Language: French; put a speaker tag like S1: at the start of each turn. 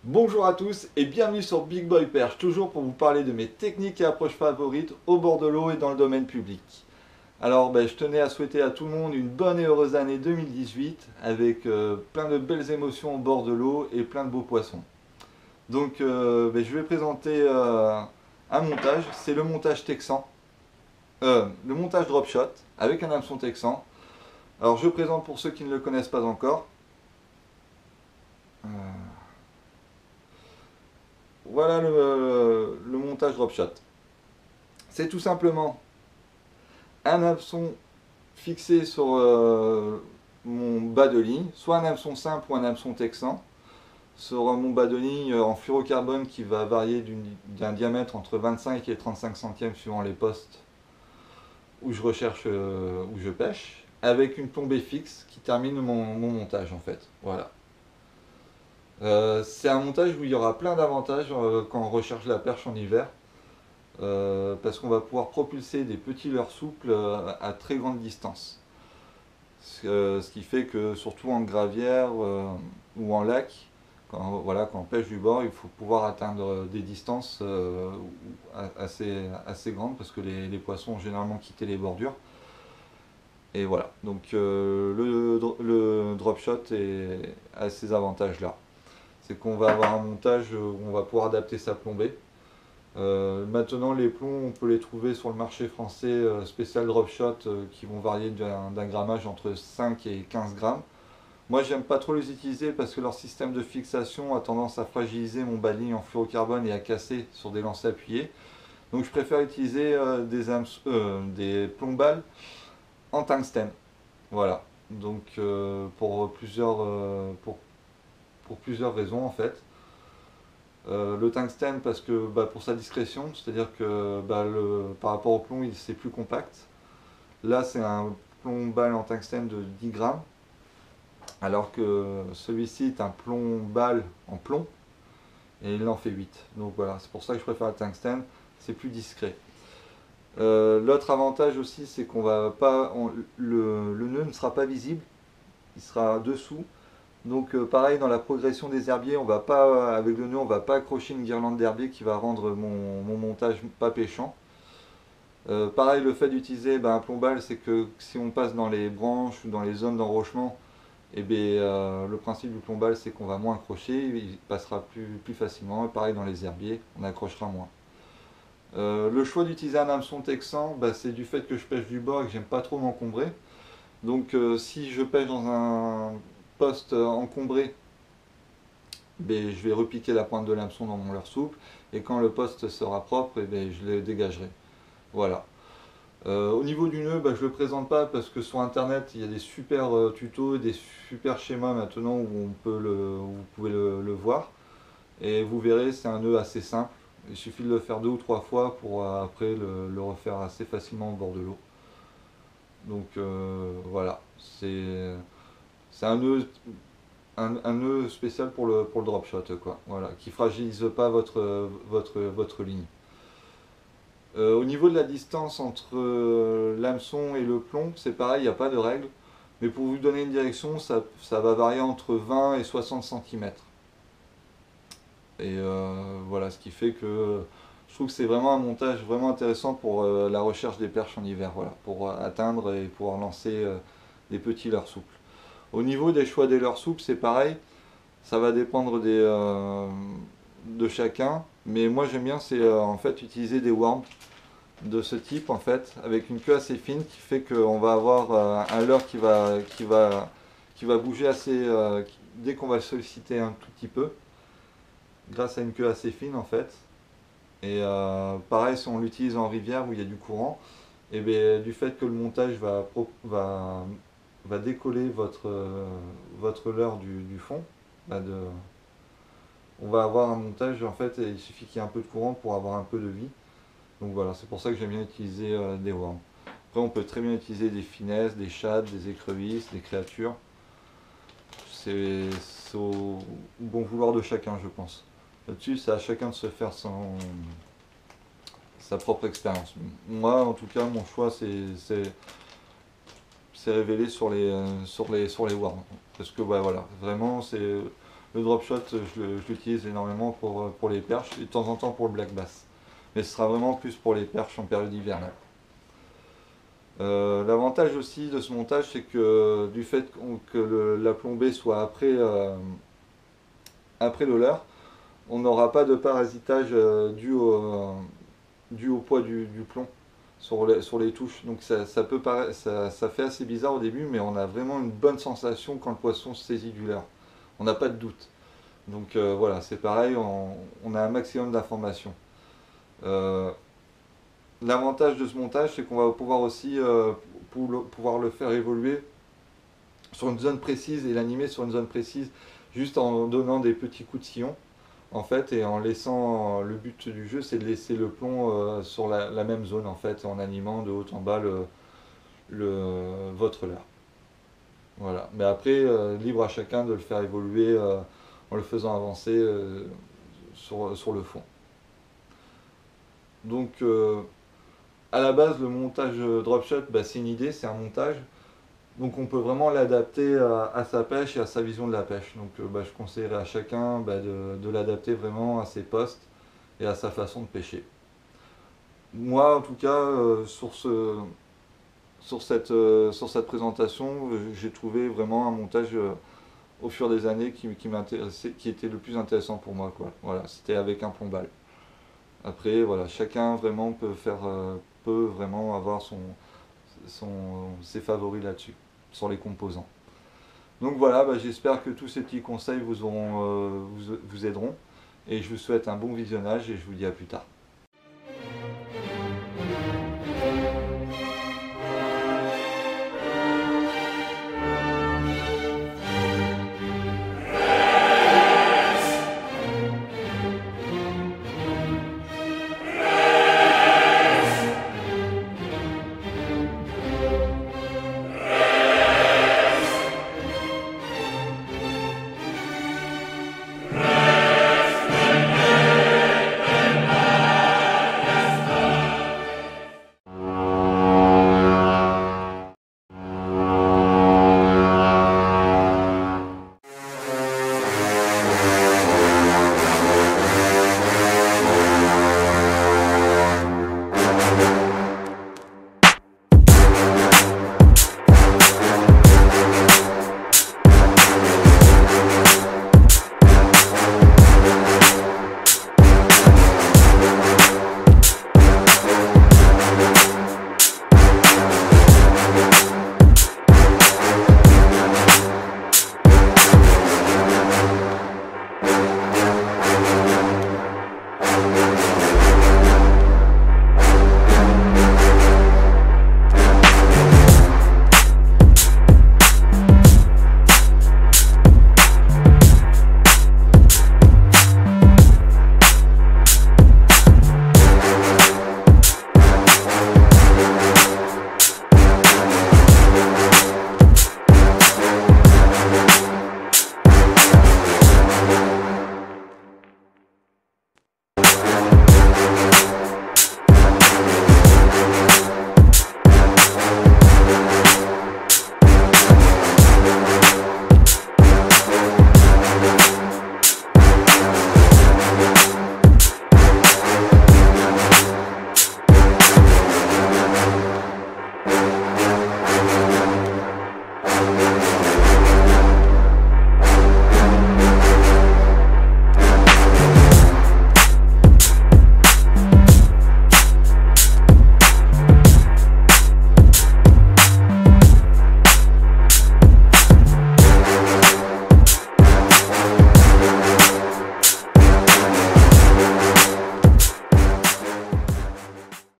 S1: Bonjour à tous et bienvenue sur Big Boy Perche, toujours pour vous parler de mes techniques et approches favorites au bord de l'eau et dans le domaine public. Alors je tenais à souhaiter à tout le monde une bonne et heureuse année 2018 avec plein de belles émotions au bord de l'eau et plein de beaux poissons. Donc je vais présenter un montage, c'est le montage texan, le montage drop shot avec un hameçon texan. Alors je présente pour ceux qui ne le connaissent pas encore. Euh, voilà le montage drop shot. C'est tout simplement un hameçon fixé sur mon bas de ligne, soit un hameçon simple ou un hameçon texan, sur mon bas de ligne en fluorocarbone qui va varier d'un diamètre entre 25 et 35 centièmes suivant les postes où je recherche, où je pêche, avec une plombée fixe qui termine mon montage en fait. Voilà. C'est un montage où il y aura plein d'avantages quand on recherche la perche en hiver. Parce qu'on va pouvoir propulser des petits leurres souples à très grande distance. Ce qui fait que surtout en gravière ou en lac, quand on pêche du bord, il faut pouvoir atteindre des distances assez grandes parce que les poissons ont généralement quitté les bordures. Et voilà, donc le drop shot a ces avantages-là. C'est qu'on va avoir un montage où on va pouvoir adapter sa plombée. Maintenant, les plombs, on peut les trouver sur le marché français spécial drop shot qui vont varier d'un grammage entre 5 et 15 grammes. Moi, j'aime pas trop les utiliser parce que leur système de fixation a tendance à fragiliser mon bas de ligne en fluorocarbone et à casser sur des lancers appuyés. Donc, je préfère utiliser des plombales en tungstène. Voilà. Donc, pour plusieurs raisons en fait. Le tungstène parce que pour sa discrétion, c'est-à-dire que par rapport au plomb, c'est plus compact. Là, c'est un plomb balle en tungstène de 10 grammes, alors que celui-ci est un plomb balle en plomb et il en fait 8. Donc voilà, c'est pour ça que je préfère le tungstène, c'est plus discret. L'autre avantage aussi, c'est qu'on va pas, le nœud ne sera pas visible, il sera dessous. Donc pareil dans la progression des herbiers, on va pas avec le nœud, on va pas accrocher une guirlande d'herbier qui va rendre mon montage pas pêchant. Pareil le fait d'utiliser un plombal, c'est que si on passe dans les branches ou dans les zones d'enrochement, le principe du plombal c'est qu'on va moins accrocher, il passera plus facilement. Et pareil dans les herbiers, on accrochera moins. Le choix d'utiliser un hameçon texan, c'est du fait que je pêche du bord et que j'aime pas trop m'encombrer. Donc si je pêche dans un poste encombré, je vais repiquer la pointe de l'hameçon dans mon leurre souple et quand le poste sera propre, je le dégagerai. Voilà. Au niveau du nœud, je ne le présente pas parce que sur internet il y a des super tutos, des super schémas maintenant où vous pouvez le voir. Et vous verrez, c'est un nœud assez simple. Il suffit de le faire 2 ou 3 fois pour après le refaire assez facilement au bord de l'eau. Donc voilà, c'est un nœud spécial pour le drop shot, quoi. Voilà, qui fragilise pas votre ligne. Au niveau de la distance entre l'hameçon et le plomb, c'est pareil, il n'y a pas de règle. Mais pour vous donner une direction, ça va varier entre 20 et 60 cm. Et voilà, ce qui fait que je trouve que c'est vraiment un montage vraiment intéressant pour la recherche des perches en hiver, voilà, pour atteindre et pouvoir lancer des petits leurres souples. Au niveau des choix des leurres souples, c'est pareil, ça va dépendre de chacun, mais moi j'aime bien c'est en fait utiliser des worms de ce type en fait, avec une queue assez fine qui fait qu'on va avoir un leurre qui va bouger dès qu'on va le solliciter un tout petit peu, grâce à une queue assez fine en fait. Et pareil, si on l'utilise en rivière où il y a du courant, et bien, du fait que le montage va décoller votre leurre du fond, on va avoir un montage en fait, et il suffit qu'il y ait un peu de courant pour avoir un peu de vie. Donc voilà, c'est pour ça que j'aime bien utiliser des worms. Après, on peut très bien utiliser des finesses, des shad, des écrevisses, des créatures. C'est au bon vouloir de chacun, je pense. Là-dessus, c'est à chacun de se faire sa propre expérience. Moi, en tout cas, mon choix, c'est révélé sur les worms. Parce que, voilà, vraiment, Le drop shot, je l'utilise énormément pour les perches et de temps en temps pour le black bass. Mais ce sera vraiment plus pour les perches en période hivernale. L'avantage aussi de ce montage, c'est que du fait que la plombée soit après le leurre, on n'aura pas de parasitage dû au poids du plomb sur les touches. Donc ça fait assez bizarre au début, mais on a vraiment une bonne sensation quand le poisson se saisit du leurre. On n'a pas de doute. Donc voilà, c'est pareil, on a un maximum d'informations. Euh, L'avantage de ce montage, c'est qu'on va pouvoir aussi pouvoir le faire évoluer sur une zone précise et l'animer sur une zone précise, juste en donnant des petits coups de sillon, en fait, et en laissant, le but du jeu, c'est de laisser le plomb sur la même zone, en fait, en animant de haut en bas votre leurre. Voilà. Mais après, libre à chacun de le faire évoluer en le faisant avancer sur le fond. Donc, à la base, le montage drop shot, bah, c'est une idée, c'est un montage. Donc on peut vraiment l'adapter à sa pêche et à sa vision de la pêche. Donc bah, je conseillerais à chacun bah, de l'adapter vraiment à ses postes et à sa façon de pêcher. Moi en tout cas, sur cette présentation, j'ai trouvé vraiment un montage au fur des années qui m'intéressait, qui était le plus intéressant pour moi, quoi. Voilà, c'était avec un plombal. Après, voilà, chacun vraiment peut vraiment avoir ses favoris là-dessus, sur les composants. Donc voilà, bah, j'espère que tous ces petits conseils vous aideront. Et je vous souhaite un bon visionnage et je vous dis à plus tard.